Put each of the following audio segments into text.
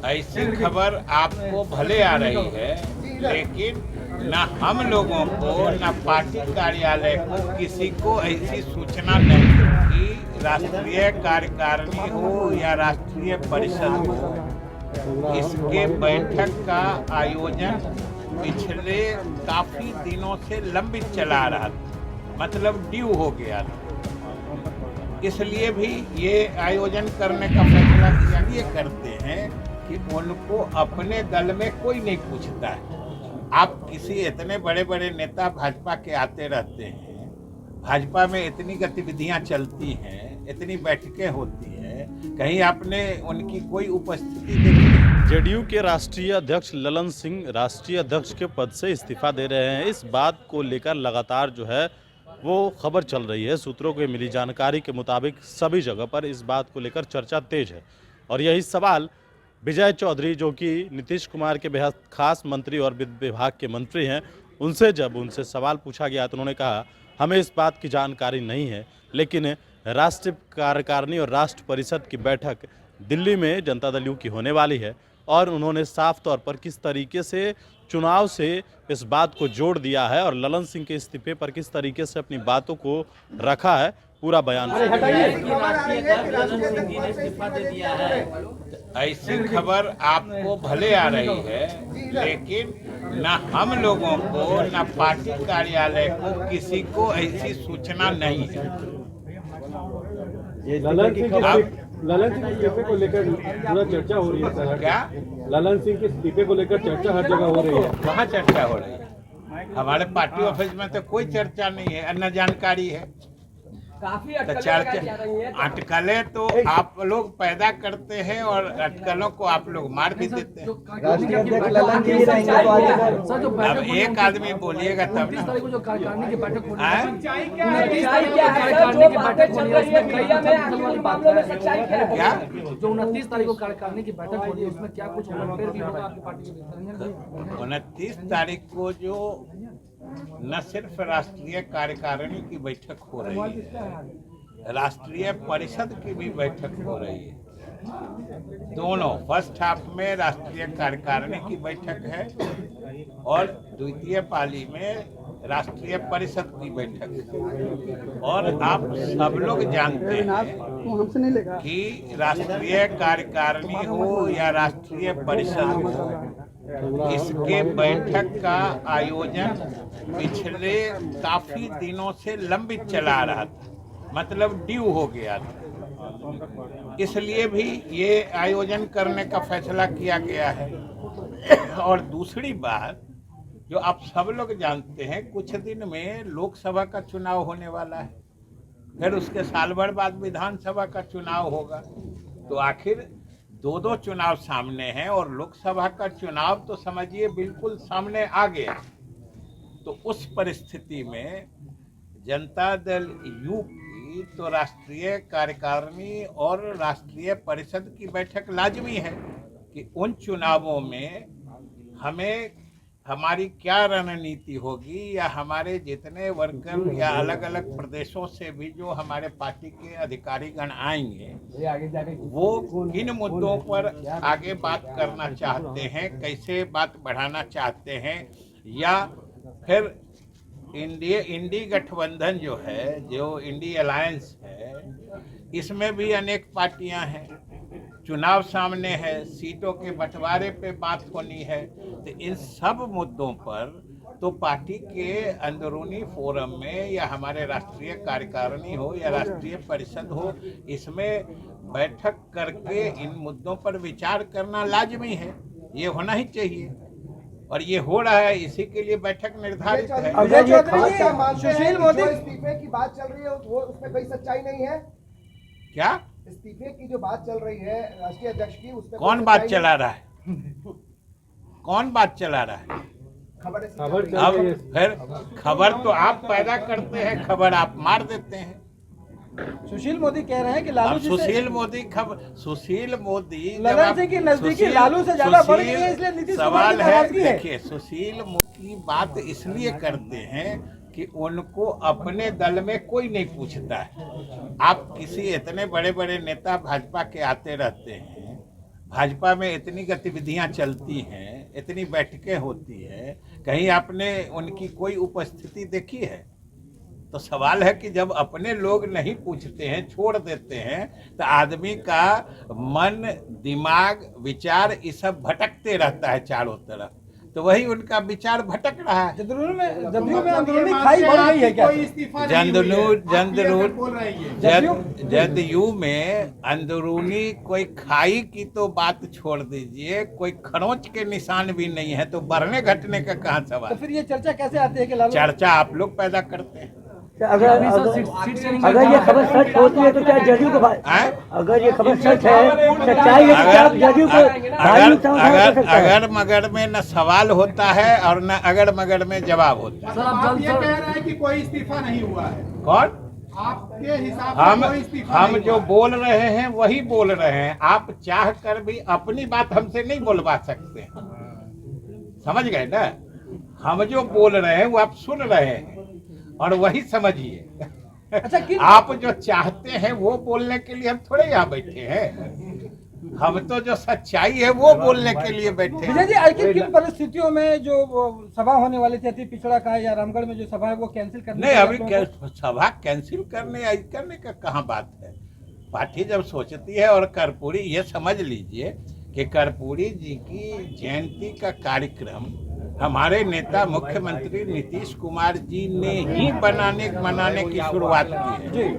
ऐसी खबर आपको भले आ रही है, लेकिन न हम लोगों को न पार्टी कार्यालय को किसी को ऐसी सूचना नहीं कि राष्ट्रीय कार्यकारिणी हो या राष्ट्रीय परिषद हो, इसके बैठक का आयोजन पिछले काफी दिनों से लंबित चला रहा था, मतलब ड्यू हो गया था। इसलिए भी ये आयोजन करने का फैसला इसलिए करते हैं कि उनको अपने दल में कोई नहीं पूछता है। आप किसी इतने बड़े बड़े नेता भाजपा के आते रहते हैं, भाजपा में इतनी गतिविधियां चलती हैं, इतनी बैठकें होती हैं, कहीं आपने उनकी कोई उपस्थिति देखी? जेडीयू के राष्ट्रीय अध्यक्ष ललन सिंह राष्ट्रीय अध्यक्ष के पद से इस्तीफा दे रहे हैं। इस बात को लेकर लगातार जो है वो खबर चल रही है। सूत्रों को मिली जानकारी के मुताबिक सभी जगह पर इस बात को लेकर चर्चा तेज है और यही सवाल विजय चौधरी, जो कि नीतीश कुमार के बेहद खास मंत्री और वित्त विभाग के मंत्री हैं, जब उनसे सवाल पूछा गया तो उन्होंने कहा हमें इस बात की जानकारी नहीं है, लेकिन राष्ट्रीय कार्यकारिणी और राष्ट्र परिषद की बैठक दिल्ली में जनता दल यू की होने वाली है और उन्होंने साफ तौर पर किस तरीके से चुनाव से इस बात को जोड़ दिया है और ललन सिंह के इस्तीफे पर किस तरीके से अपनी बातों को रखा है, पूरा बयान। ऐसी खबर आपको भले आ रही है, लेकिन न हम लोगों को न पार्टी कार्यालय को किसी को ऐसी सूचना नहीं है। ललन सिंह के इस्तीफे को लेकर पूरा चर्चा हो रही है सर। क्या ललन सिंह के इस्तीफे को लेकर चर्चा हर जगह हो रही है? कहाँ चर्चा हो रही है? हमारे पार्टी ऑफिस में तो कोई चर्चा नहीं है, अन्य जानकारी है। काफी अटकलें तो आप लोग पैदा करते हैं और अटकलों को आप लोग मार भी देते हैं। अब एक आदमी बोलिएगा तब ना। जो कार्यकारिणी की बैठक हो क्या जो 29 तारीख को कार्यकारिणी की बैठक हो रही है उसमें क्या कुछ उलटफेर भी होगा आपकी पार्टी के? 29 तारीख को जो न सिर्फ राष्ट्रीय कार्यकारिणी की बैठक हो रही है, राष्ट्रीय परिषद की भी बैठक हो रही है। दोनों फर्स्ट हाफ में राष्ट्रीय कार्यकारिणी की बैठक है और द्वितीय पाली में राष्ट्रीय परिषद की बैठक है। और आप सब लोग जानते हैं कि राष्ट्रीय कार्यकारिणी हो या राष्ट्रीय परिषद हो, इसके बैठक का आयोजन पिछले काफी दिनों से लंबित चला रहा था, मतलब ड्यू हो गया था। इसलिए भी ये आयोजन करने का फैसला किया गया है। और दूसरी बात जो आप सब लोग जानते हैं, कुछ दिन में लोकसभा का चुनाव होने वाला है, फिर उसके साल भर बाद विधानसभा का चुनाव होगा। तो आखिर दो चुनाव सामने हैं और लोकसभा का चुनाव तो समझिए बिल्कुल सामने आ गया। तो उस परिस्थिति में जनता दल यू की तो राष्ट्रीय कार्यकारिणी और राष्ट्रीय परिषद की बैठक लाजमी है कि उन चुनावों में हमें हमारी क्या रणनीति होगी या हमारे जितने वर्कर या अलग अलग प्रदेशों से भी जो हमारे पार्टी के अधिकारीगण आएंगे वो किन मुद्दों पर आगे बात करना चाहते हैं, कैसे बात बढ़ाना चाहते हैं, या फिर इंडी गठबंधन जो है, जो इंडी अलायंस है, इसमें भी अनेक पार्टियां हैं, चुनाव सामने है, सीटों के बंटवारे पे बात होनी है। तो इन सब मुद्दों पर तो पार्टी के अंदरूनी फोरम में या हमारे राष्ट्रीय कार्यकारिणी हो या राष्ट्रीय परिषद हो, इसमें बैठक करके इन मुद्दों पर विचार करना लाजमी है, ये होना ही चाहिए और ये हो रहा है। इसी के लिए बैठक निर्धारित है। सुशील मोदी इस्तीफे की बात चल रही है, वो उसमें कोई सच्चाई नहीं है क्या? इस्तीफे की जो बात चल रही है राष्ट्रीय अध्यक्ष की, उसमें कौन बात चला रहा है? कौन बात चला रहा है? खबर अब फिर खबर तो आप पैदा करते हैं, खबर आप मार देते हैं। सुशील मोदी कह रहे हैं कि लालू जी सुशील मोदी ललन सिंह की नजदीकी लालू से ज्यादा बढ़ गई है, इसलिए नीतीश कुमार सवाल की है। नाराजगी है। देखिए, सुशील मोदी बात इसलिए करते हैं कि उनको अपने दल में कोई नहीं पूछता है। आप किसी इतने बड़े बड़े नेता भाजपा के आते रहते हैं, भाजपा में इतनी गतिविधियां चलती हैं, इतनी बैठकें होती है, कहीं आपने उनकी कोई उपस्थिति देखी है? तो सवाल है कि जब अपने लोग नहीं पूछते हैं, छोड़ देते हैं, तो आदमी का मन, दिमाग, विचार ये सब भटकते रहता है चारों तरफ। तो वही उनका विचार भटक रहा है। जदयू में अंदरूनी खाई बढ़ रही है क्या? जदयू में अंदरूनी कोई खाई की तो बात छोड़ दीजिए, कोई खरोंच के निशान भी नहीं है, तो बढ़ने घटने का कहाँ तो सवाल? फिर ये चर्चा कैसे आती है कि लालू चर्चा आप लोग पैदा करते हैं। अगर ये खबर सच होती है तो क्या जदयू को अगर ये खबर सच है, सच्चाई है तो क्या जदयू को अगर मगर में न सवाल होता है और न अगर मगर में जवाब होता है। आप ये कह रहे हैं कि कोई इस्तीफा नहीं हुआ है, कौन? आपके हिसाब से कोई इस्तीफा हम जो बोल रहे हैं वही बोल रहे हैं। आप चाह कर भी अपनी बात हमसे नहीं बोलवा सकते, समझ गए ना? हम जो बोल रहे हैं वो आप सुन रहे हैं और वही समझिए। अच्छा, आप जो चाहते हैं वो बोलने के लिए हम थोड़े यहाँ बैठे हैं। हम तो जो सच्चाई है वो बोलने के लिए बैठे हैं। विजय जी, आखिर किन परिस्थितियों में जो सभा होने वाली थी अति पिछड़ा का या रामगढ़ में जो सभा है वो कैंसिल करने? नहीं, अभी सभा कैंसिल करने का कहाँ बात है। पार्टी जब सोचती है, और कर्पूरी ये समझ लीजिए कि कर्पूरी जी की जयंती का कार्यक्रम हमारे नेता मुख्यमंत्री नीतीश कुमार जी ने ही मनाने की शुरुआत की है,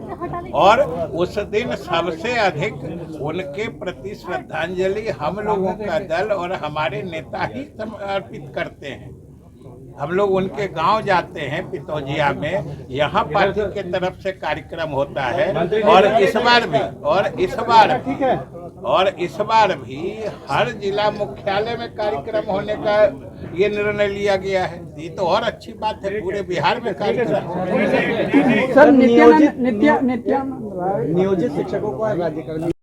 और उस दिन सबसे अधिक उनके प्रति श्रद्धांजलि हम लोगों का दल और हमारे नेता ही समर्पित करते हैं। हम लोग उनके गांव जाते हैं पितौजिया में, यहाँ पार्टी के तरफ से कार्यक्रम होता है, और इस बार भी हर जिला मुख्यालय में कार्यक्रम होने का ये निर्णय लिया गया है। ये तो और अच्छी बात है, पूरे बिहार में कार्यक्रम। सर नियोजित शिक्षकों को राज्य